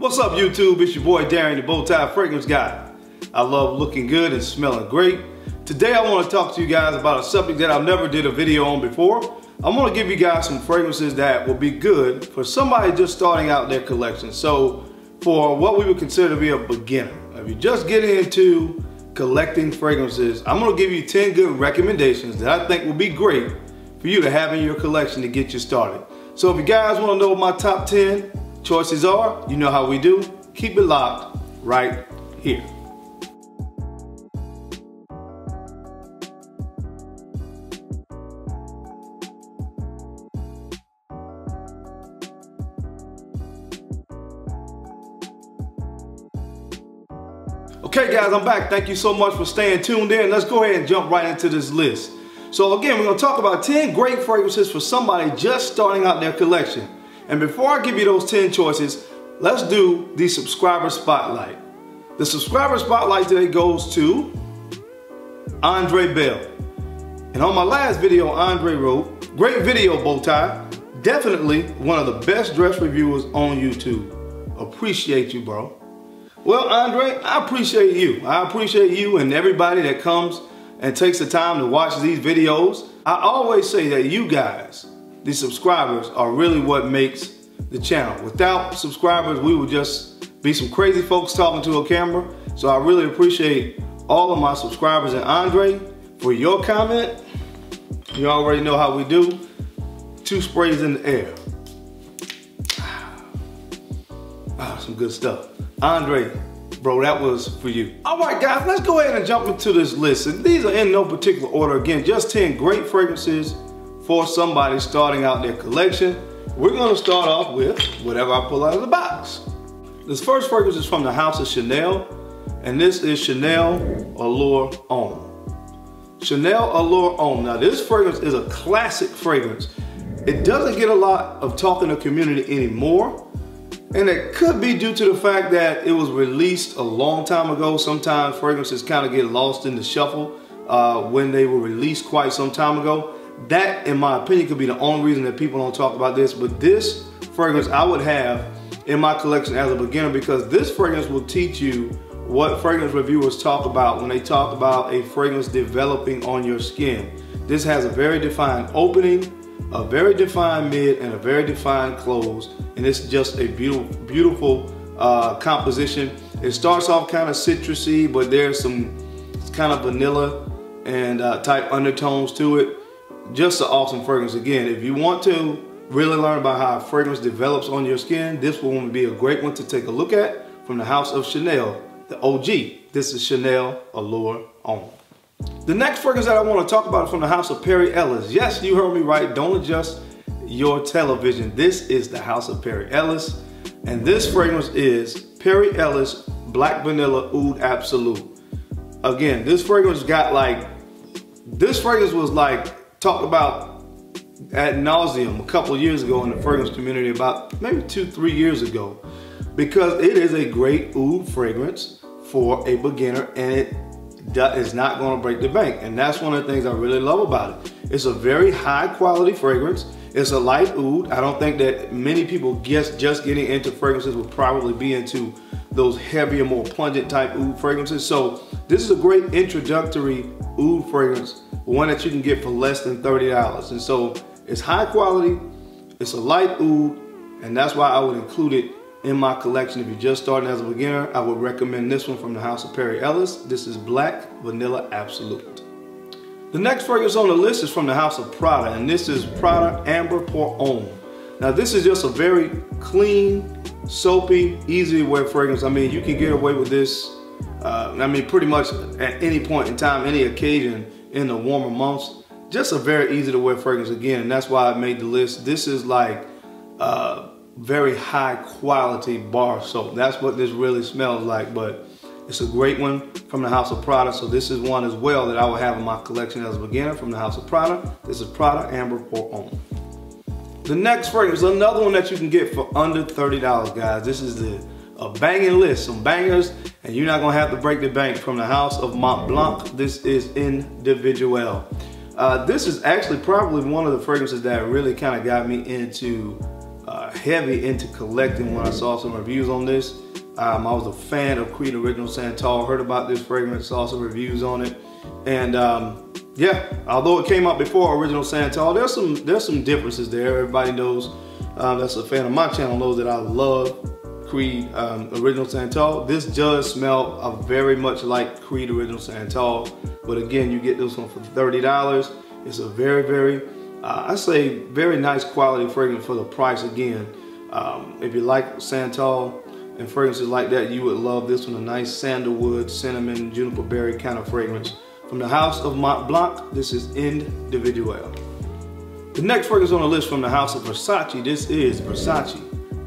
What's up, YouTube? It's your boy Darren, the Bowtie Fragrance Guy. I love looking good and smelling great. Today I want to talk to you guys about a subject that I've never did a video on before. I'm going to give you guys some fragrances that will be good for somebody just starting out their collection. So for what we would consider to be a beginner, if you're just getting into collecting fragrances, I'm going to give you 10 good recommendations that I think will be great for you to have in your collection to get you started. So if you guys want to know what my top 10 choices are, you know how we do. Keep it locked right here. Okay guys, I'm back. Thank you so much for staying tuned in. Let's go ahead and jump right into this list. So again, we're going to talk about 10 great fragrances for somebody just starting out their collection. And before I give you those 10 choices, let's do the subscriber spotlight. The subscriber spotlight today goes to Andre Bell. And on my last video, Andre wrote, "Great video, Bowtie. Definitely one of the best dress reviewers on YouTube. Appreciate you, bro." Well, Andre, I appreciate you. I appreciate you and everybody that comes and takes the time to watch these videos. I always say that you guys, the subscribers, are really what makes the channel. Without subscribers, we would just be some crazy folks talking to a camera. So I really appreciate all of my subscribers. And Andre, for your comment, you already know how we do. 2 sprays in the air. Some good stuff. Andre, bro, that was for you. All right, guys, let's go ahead and jump into this list. And these are in no particular order. Again, just 10 great fragrances for somebody starting out their collection. We're gonna start off with whatever I pull out of the box. This first fragrance is from the house of Chanel, and this is Chanel Allure Homme. Chanel Allure Homme. Now, this fragrance is a classic fragrance. It doesn't get a lot of talk in the community anymore. And it could be due to the fact that it was released a long time ago. Sometimes fragrances kind of get lost in the shuffle when they were released quite some time ago. That, in my opinion, could be the only reason that people don't talk about this. But this fragrance I would have in my collection as a beginner, because this fragrance will teach you what fragrance reviewers talk about when they talk about a fragrance developing on your skin. This has a very defined opening, a very defined mid, and a very defined close, and it's just a beautiful composition. It starts off kind of citrusy, but there's some kind of vanilla and type undertones to it. Just an awesome fragrance. Again, if you want to really learn about how a fragrance develops on your skin, this one would be a great one to take a look at from the house of Chanel, the OG. This is Chanel Allure Homme. The next fragrance that I want to talk about is from the house of Perry Ellis. Yes, you heard me right. Don't adjust your television. This is the house of Perry Ellis. And this fragrance is Perry Ellis Black Vanilla Oud Absolute. Again, this fragrance was like talked about ad nauseum a couple of years ago in the fragrance community, about maybe 2-3 years ago, because it is a great oud fragrance for a beginner, and it is not going to break the bank. And that's one of the things I really love about it. It's a very high quality fragrance. It's a light oud. I don't think that many people just getting into fragrances would probably be into those heavier, more pungent type oud fragrances. So this is a great introductory oud fragrance, one that you can get for less than $30. And so it's high quality, it's a light oud, and that's why I would include it in my collection. If you're just starting as a beginner, I would recommend this one from the house of Perry Ellis. This is Black Vanilla Absolute. The next fragrance on the list is from the house of Prada, and this is Prada Amber Pour Homme. Now, this is just a very clean, soapy, easy to wear fragrance. I mean, you can get away with this, pretty much at any point in time, any occasion in the warmer months. Just a very easy to wear fragrance again, and that's why I made the list. This is like very high quality bar soap. That's what this really smells like, but it's a great one from the house of Prada. So this is one as well that I will have in my collection as a beginner from the house of Prada. This is Prada Amber Pour Homme. The next fragrance, another one that you can get for under $30, guys. This is a banging list, some bangers, and you're not gonna have to break the bank. From the house of Mont Blanc, this is Individuel. This is actually probably one of the fragrances that really kind of got me into heavy into collecting when I saw some reviews on this. I was a fan of Creed Original Santal, heard about this fragrance, saw some reviews on it. And yeah, although it came out before Original Santal, there's some differences there. Everybody knows, that's a fan of my channel, knows that I love Creed Original Santal. This does smell very much like Creed Original Santal, but again, you get this one for $30. It's a very, I say very nice quality fragrance for the price again. If you like Santal and fragrances like that, you would love this one. A nice sandalwood, cinnamon, juniper berry kind of fragrance. From the house of Mont Blanc, this is Individuel. The next fragrance on the list from the house of Versace, this is Versace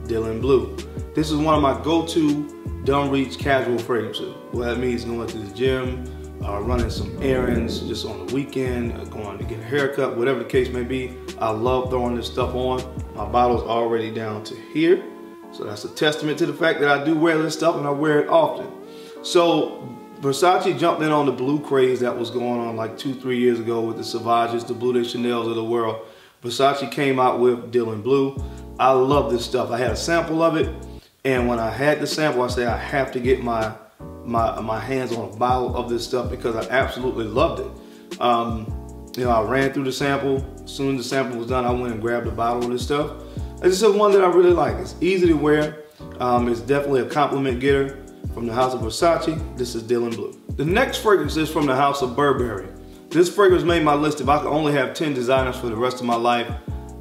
Dillon Blue. This is one of my go-to dumb reach casual fragrances. Well, that means going to the gym, running some errands, just on the weekend, going to get a haircut, whatever the case may be. I love throwing this stuff on. My bottle's already down to here. So that's a testament to the fact that I do wear this stuff and I wear it often. So Versace jumped in on the blue craze that was going on like 2-3 years ago with the Sauvages, the Bleu de Chanels of the world. Versace came out with Dillon Blue. I love this stuff. I had a sample of it, and when I had the sample, I said I have to get my hands on a bottle of this stuff because I absolutely loved it. You know, I ran through the sample. As soon as the sample was done, I went and grabbed a bottle of this stuff. It's just one that I really like. It's easy to wear. It's definitely a compliment getter. From the house of Versace, this is Dillon Blue. The next fragrance is from the house of Burberry. This fragrance made my list. If I could only have 10 designers for the rest of my life,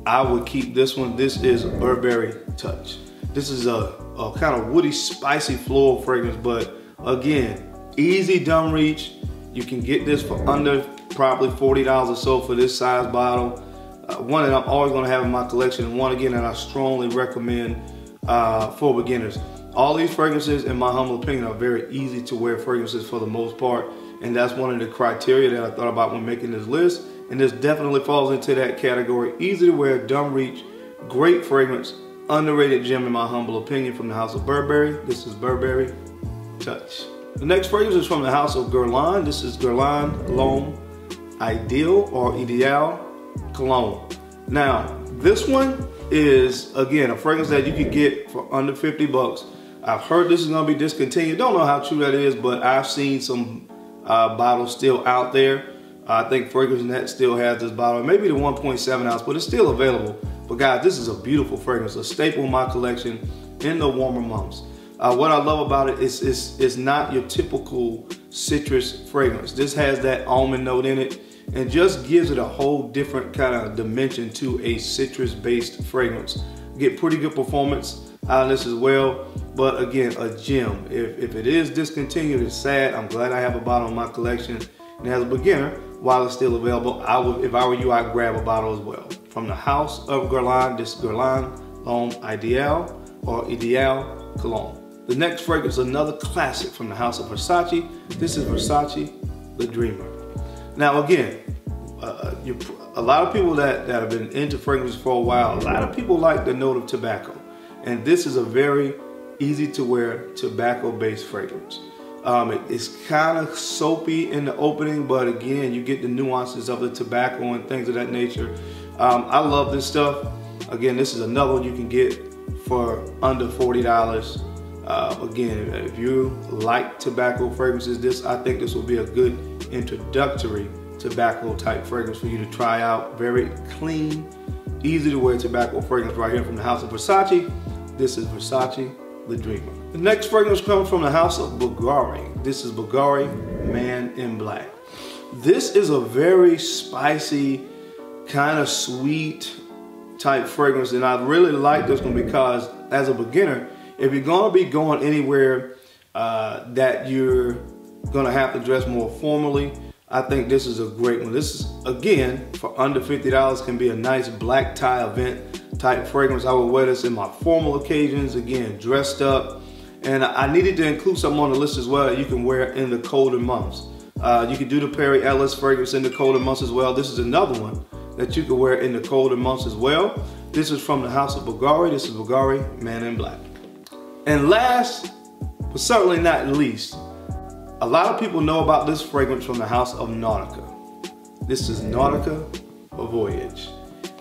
I would keep this one. This is Burberry Touch. This is a kind of woody, spicy floral fragrance, but again, easy dumb reach. You can get this for under probably $40 or so for this size bottle. One that I'm always gonna have in my collection, and one again that I strongly recommend for beginners. All these fragrances, in my humble opinion, are very easy to wear fragrances for the most part, and that's one of the criteria that I thought about when making this list, and this definitely falls into that category. Easy to wear, dumb reach, great fragrance, underrated gem in my humble opinion from the house of Burberry. This is Burberry Touch. The next fragrance is from the house of Guerlain. This is Guerlain L'Homme Ideal or Ideal Cologne. Now, this one is, again, a fragrance that you could get for under 50 bucks. I've heard this is gonna be discontinued. Don't know how true that is, but I've seen some bottles still out there. I think Fragrance Net still has this bottle, maybe the 1.7 ounce, but it's still available. But guys, this is a beautiful fragrance, a staple in my collection in the warmer months. What I love about it is it's not your typical citrus fragrance. This has that almond note in it and just gives it a whole different kind of dimension to a citrus-based fragrance. Get pretty good performance out of this as well, but again, a gem. If it is discontinued, it's sad. I'm glad I have a bottle in my collection, and as a beginner, while it's still available, if I were you, I'd grab a bottle as well. From the house of Guerlain, this is Guerlain L'Homme Ideal or Ideal Cologne. The next fragrance is another classic from the house of Versace. This is Versace The Dreamer. Now again, a lot of people that have been into fragrances for a while, a lot of people like the note of tobacco. And this is a very easy to wear tobacco-based fragrance. It's kind of soapy in the opening, but again, you get the nuances of the tobacco and things of that nature. I love this stuff. Again, this is another one you can get for under $40. Again, if you like tobacco fragrances, I think this will be a good introductory tobacco type fragrance for you to try out. Very clean, easy to wear tobacco fragrance right here from the house of Versace. This is Versace The Dreamer. The next fragrance comes from the house of Bulgari. This is Bulgari Man in Black. This is a very spicy, kind of sweet type fragrance, and I really like this one because as a beginner, if you're gonna be going anywhere that you're gonna have to dress more formally, I think this is a great one. This is, again, for under $50, can be a nice black tie event type fragrance. I would wear this in my formal occasions, again, dressed up. And I needed to include something on the list as well that you can wear in the colder months. You can do the Perry Ellis fragrance in the colder months as well. This is another one that you can wear in the colder months as well. This is from the house of Bulgari. This is Bulgari Man in Black. And last, but certainly not least, a lot of people know about this fragrance from the house of Nautica. This is Nautica Voyage.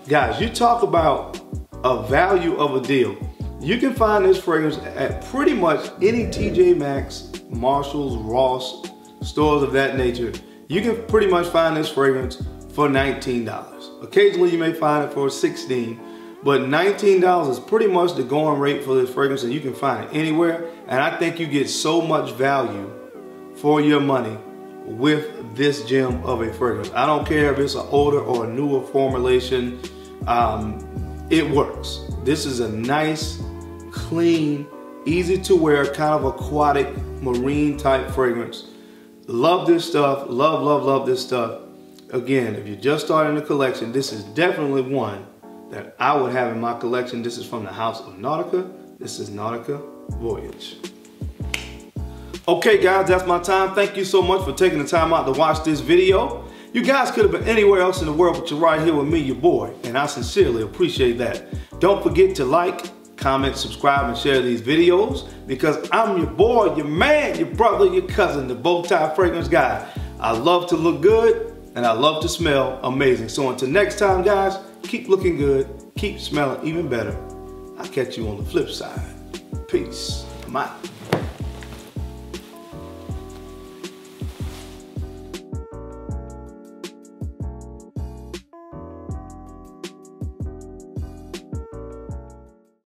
Guys, you talk about a value of a deal. You can find this fragrance at pretty much any TJ Maxx, Marshalls, Ross, stores of that nature. You can pretty much find this fragrance for $19. Occasionally you may find it for $16, but $19 is pretty much the going rate for this fragrance, and you can find it anywhere. And I think you get so much value for your money with this gem of a fragrance. I don't care if it's an older or a newer formulation, it works. This is a nice, clean, easy to wear, kind of aquatic, marine type fragrance. Love this stuff, love this stuff. Again, if you're just starting the collection, this is definitely one that I would have in my collection. This is from the house of Nautica. This is Nautica Voyage. Okay guys, that's my time. Thank you so much for taking the time out to watch this video. You guys could have been anywhere else in the world, but you're right here with me, your boy, and I sincerely appreciate that. Don't forget to like, comment, subscribe, and share these videos, because I'm your boy, your man, your brother, your cousin, the bow tie fragrance guy. I love to look good, and I love to smell amazing. So until next time, guys, keep looking good, keep smelling even better. I'll catch you on the flip side. Peace. I'm out.